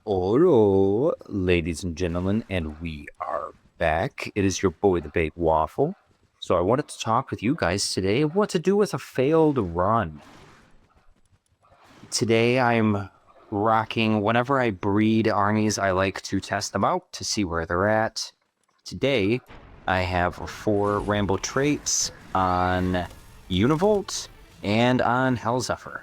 Hello, ladies and gentlemen, and we are back. It is your boy, the Baked Waffle. So I wanted to talk with you guys today what to do with a failed run. Today I'm rocking, whenever I breed armies, I like to test them out to see where they're at. Today, I have 4 Rambo traits on Univolt and on Hellzephyr.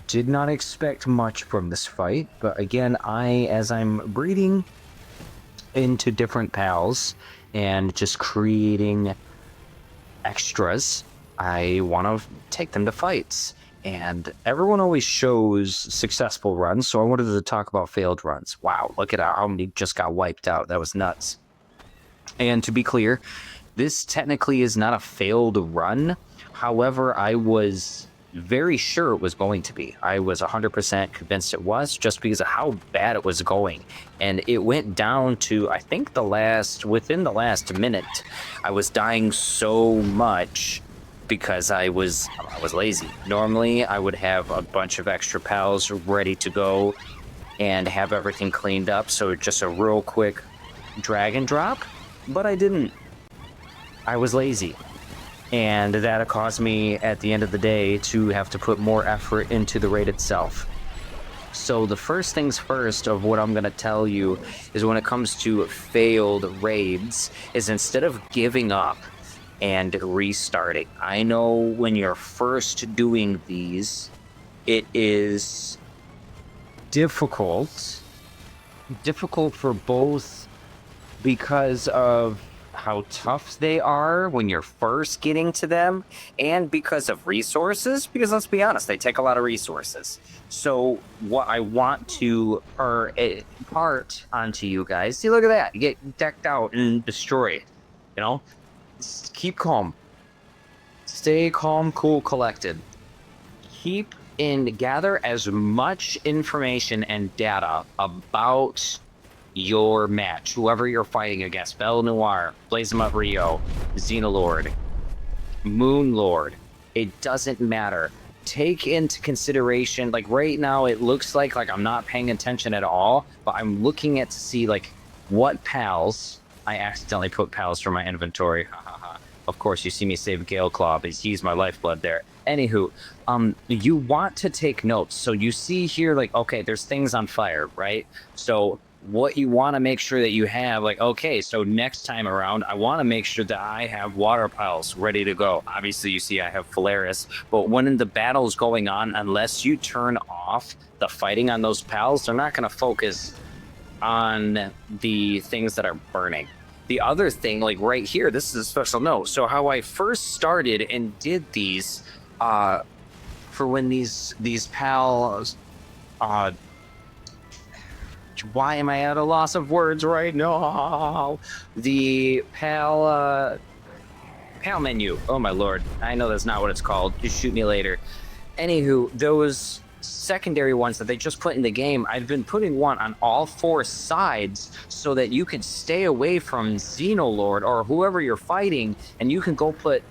Did not expect much from this fight, but again, as I'm breeding into different pals and just creating extras, I want to take them to fights. And everyone always shows successful runs, so I wanted to talk about failed runs. Wow, look at how many just got wiped out. That was nuts. And to be clear, this technically is not a failed run. However, I was very sure it was going to be. I was 100% convinced it was, just because of how bad it was going. And it went down to, I think within the last minute, I was dying so much because I was lazy. Normally, I would have a bunch of extra pals ready to go and have everything cleaned up. So just a real quick drag and drop, but I didn't. I was lazy. And that caused me, at the end of the day, to have to put more effort into the raid itself. So the first things first of what I'm going to tell you is when it comes to failed raids, is instead of giving up and restarting. I know when you're first doing these, it is difficult for both because of how tough they are when you're first getting to them, and because of resources, because let's be honest, they take a lot of resources. So what I want to part onto you guys, see, look at that, you get decked out and destroyed, you know. Just keep calm, stay calm, cool, collected. Keep and gather as much information and data about your match, whoever you're fighting against. Belle Noire, Blazimutt Rio, Xenolord, Moonlord. It doesn't matter. Take into consideration, like right now, it looks like I'm not paying attention at all, but I'm looking at to see like what pals. I accidentally put pals from my inventory. Of course, you see me save Gale Claw, but he's my lifeblood there. Anywho, you want to take notes. So you see here, like, okay, there's things on fire, right? So what you want to make sure that you have, like, okay, so next time around, I want to make sure that I have water piles ready to go. Obviously, you see I have Phalaris, but when the battle's going on, unless you turn off the fighting on those pals, they're not going to focus on the things that are burning. The other thing, like right here, this is a special note. So how I first started and did these, for when these pals, why am I at a loss of words right now? The pal menu. Oh my lord, I know that's not what it's called. Just shoot me later. Anywho, those secondary ones that they just put in the game, I've been putting one on all 4 sides so that you can stay away from Xenolord or whoever you're fighting, and you can go put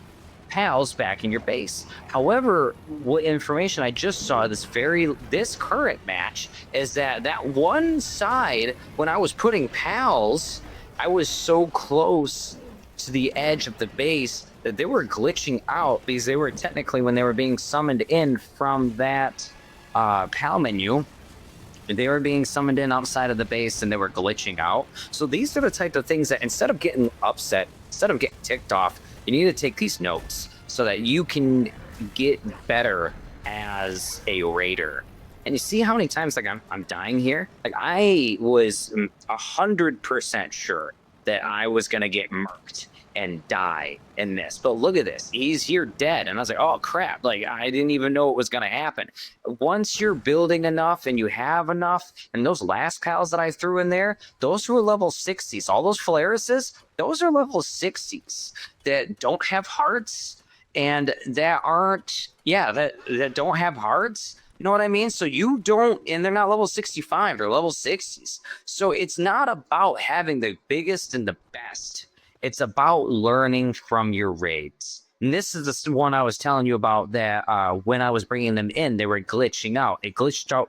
pals back in your base. However, what information I just saw this current match is that one side, when I was putting pals, I was so close to the edge of the base that they were glitching out, because they were technically, when they were being summoned in from that pal menu, they were being summoned in outside of the base and they were glitching out. So these are the type of things that, instead of getting upset, instead of getting ticked off, you need to take these notes so that you can get better as a raider. And you see how many times like I'm dying here? Like, I was 100% sure that I was gonna get murked and die in this, but look at this, he's here dead, and I was like, oh crap, like I didn't even know it was gonna happen. Once you're building enough and you have enough, and those last pals that I threw in there, those were level 60s. All those Phalarises, those are level 60s that don't have hearts, and that aren't, yeah, that don't have hearts. You know what I mean? So you don't, and they're not level 65, they're level 60s. So it's not about having the biggest and the best. It's about learning from your raids. And this is the one I was telling you about, that when I was bringing them in, they were glitching out. It glitched out